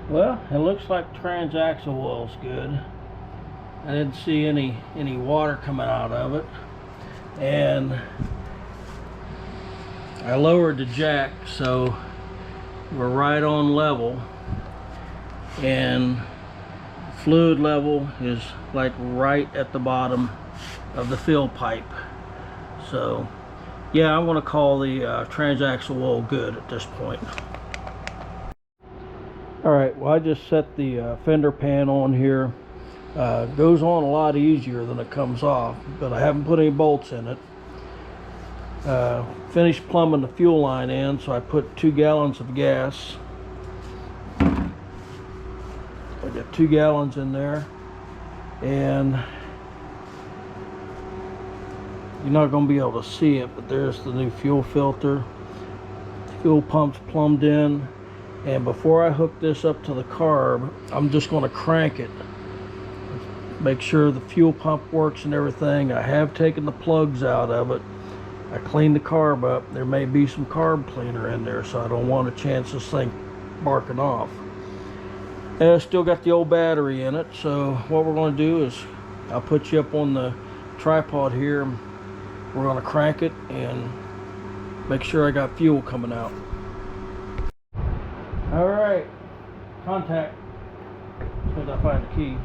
Well, it looks like transaxle oil's good. I didn't see any water coming out of it, and I lowered the jack so we're right on level, and fluid level is like right at the bottom of the fill pipe. So yeah, I'm going to call the transaxle oil good at this point. Alright, well, I just set the fender pan on here. Goes on a lot easier than it comes off, but I haven't put any bolts in it. Finished plumbing the fuel line in, so I put 2 gallons of gas. I got 2 gallons in there, and you're not going to be able to see it, but there's the new fuel filter. The fuel pump's plumbed in, and before I hook this up to the carb, I'm just going to crank it. Make sure the fuel pump works and everything. I have taken the plugs out of it. I cleaned the carb up. There may be some carb cleaner in there, so I don't want a chance of this thing barking off. And it's still got the old battery in it, so what we're going to do is I'll put you up on the tripod here. We're going to crank it and make sure I got fuel coming out. All right, contact. As soon as I find the key.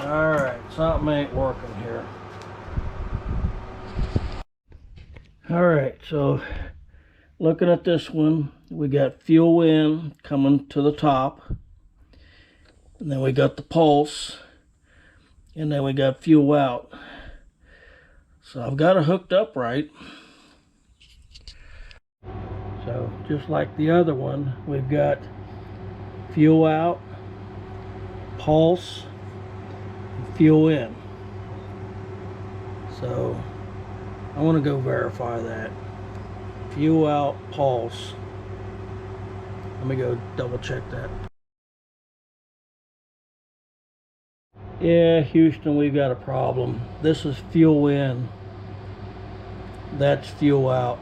Alright, something ain't working here. Alright, so looking at this one, we got fuel in coming to the top. And then we got the pulse, and then we got fuel out. So I've got it hooked up right. So just like the other one, we've got fuel out, pulse, and fuel in. So I want to go verify that. Fuel out, pulse. Let me go double check that. Yeah, Houston, we've got a problem. This is fuel in. That's fuel out.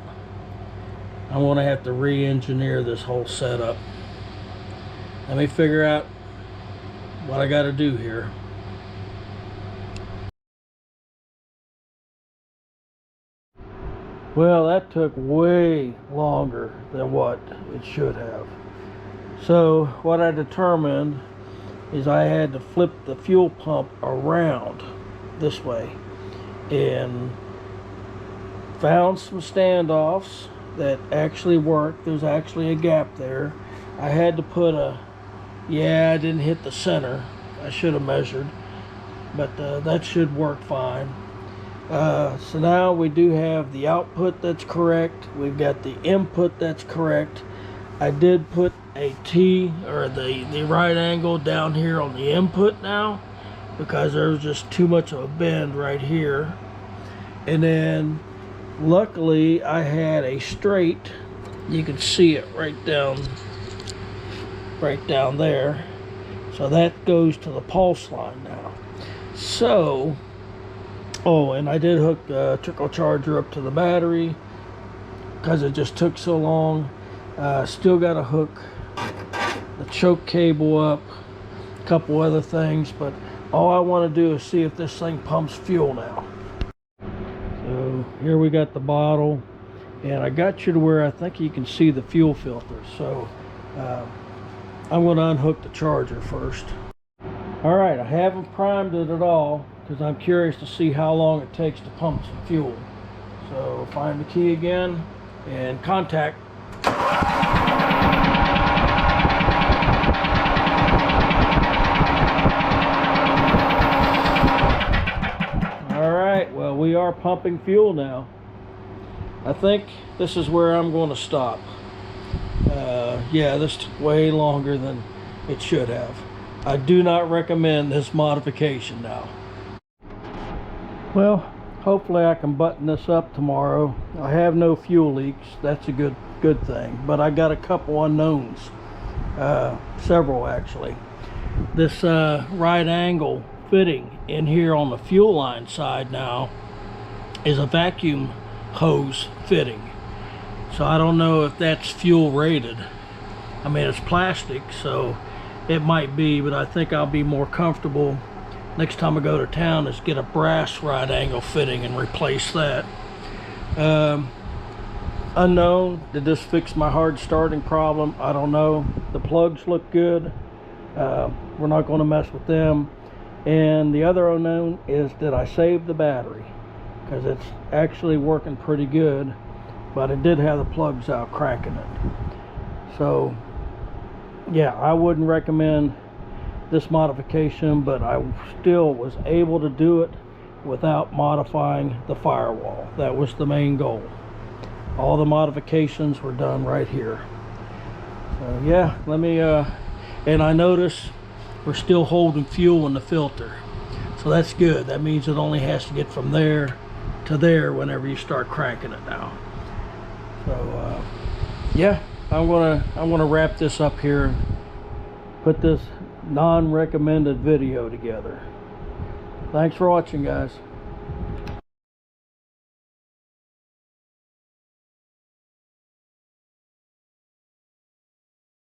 I'm going to have to re-engineer this whole setup. Let me figure out what I got to do here. Well, that took way longer than what it should have. So what I determined is I had to flip the fuel pump around this way, and found some standoffs that actually worked. There's actually a gap there. I had to put I didn't hit the center. I should have measured, but that should work fine. So now we do have the output that's correct. We've got the input that's correct. I did put a T, or the right angle down here on the input now, because there's just too much of a bend right here. And then luckily I had a straight. You can see it right down there. So that goes to the pulse line now. So, oh, and I did hook the trickle charger up to the battery because it just took so long. Still got to hook the choke cable up, a couple other things, but all I want to do is see if this thing pumps fuel now. So here we got the bottle, and I got you to where I think you can see the fuel filter. So I'm going to unhook the charger first. Alright, I haven't primed it at all because I'm curious to see how long it takes to pump some fuel. So find the key again and contact. Alright, well, we are pumping fuel now. I think this is where I'm going to stop. Yeah, this took way longer than it should have. I do not recommend this modification now. Well, hopefully I can button this up tomorrow. I have no fuel leaks. That's a good thing. But I got a couple unknowns, several actually. This right angle fitting in here on the fuel line side now is a vacuum hose fitting. So I don't know if that's fuel rated. I mean, it's plastic, so it might be, but I think I'll be more comfortable next time I go to town is get a brass right angle fitting and replace that. Unknown, did this fix my hard starting problem? I don't know. The plugs look good. We're not going to mess with them. And the other unknown is, did I save the battery? Because it's actually working pretty good, but it did have the plugs out cracking it. So yeah, I wouldn't recommend this modification, but I still was able to do it without modifying the firewall. That was the main goal. All the modifications were done right here. So yeah, let me and I notice we're still holding fuel in the filter, so that's good. That means it only has to get from there to there whenever you start cranking it now. So yeah, I'm gonna wrap this up here and put this non-recommended video together. Thanks for watching, guys.